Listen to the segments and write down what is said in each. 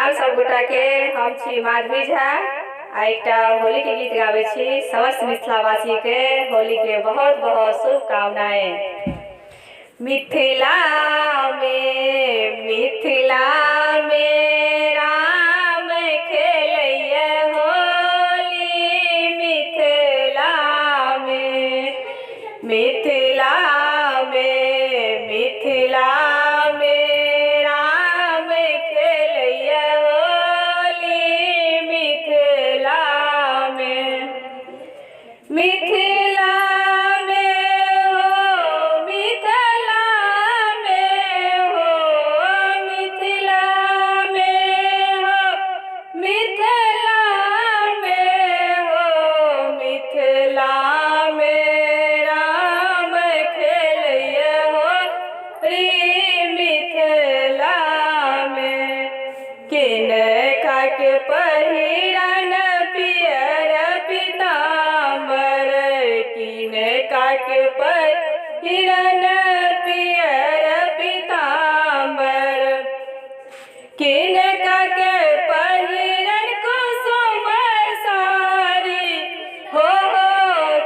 प्रणाम सब गोटा के। हम छी माधवी झा आ एकटा होली के गीत गावे छी। समस्त मिथिलावासी के होली के बहुत बहुत शुभकामनाएं। मिथिला में राम खेलैया होली। मिथिला में राम खेलैया होली। मिथिला में किनका के पहिरन पियर पीताम्बर। किनका के पहिरन पियर पीताम्बर। किनका के पहिरन कुसुम सारी हो।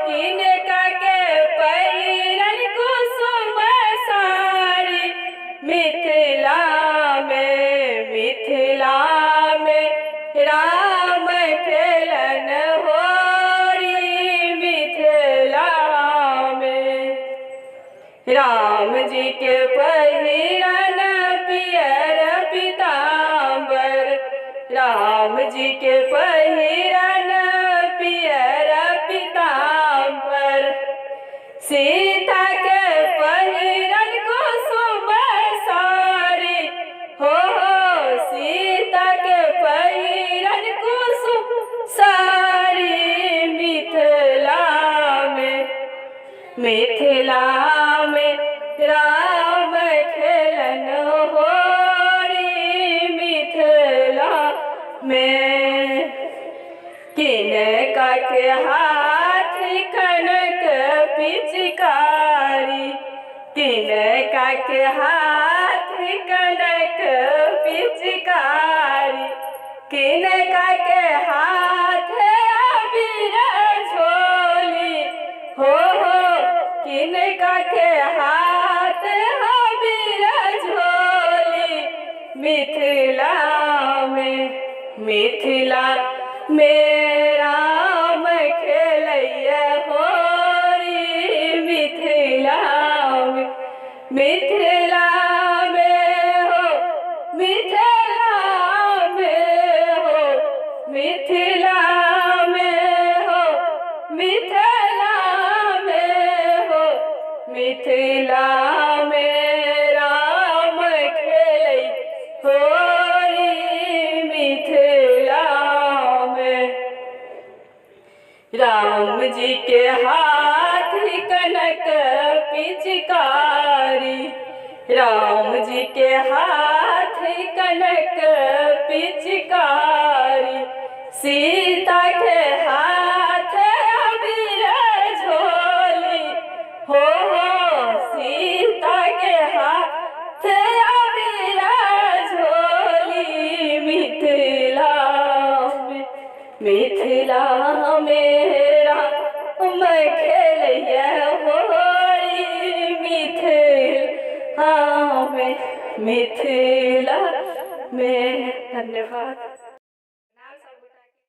किनका के पहिरन कुसुम सारी। मिथिला में राम खेलन होरी। मिथिला में राम जी के पहिरन पियर पीताम्बर। राम जी के पहिरन पियर पीताम्बर। सीता के पहिरन कुसुम सारी हो। सीता के पहिरन कुसुम सारी। मिथिला में राम खेलन होरी। मिथिला में किनका के हाथ कनक पिचकारी। किनका के हाथ कनक पिचकारी। किनका के हाथ अबीर झोली हो। किनका के हाथ अबीर झोली। मिथिला में राम खेलैया होरी। मिथिला में हो। मिथिला में हो। मिथिला में हो। मिथिला में हो। मिथिला में राम खेलै होरी। मिथिला में राम जी के हाथ कनक पिचकारी। राम जी के हाथ कनक पिचकारी। सीता के हाथ अबीर झोली हो। सीता के हाथ अबीर झोली। मिथिला में राम खेलैया होरी। मिथिला में। धन्यवाद।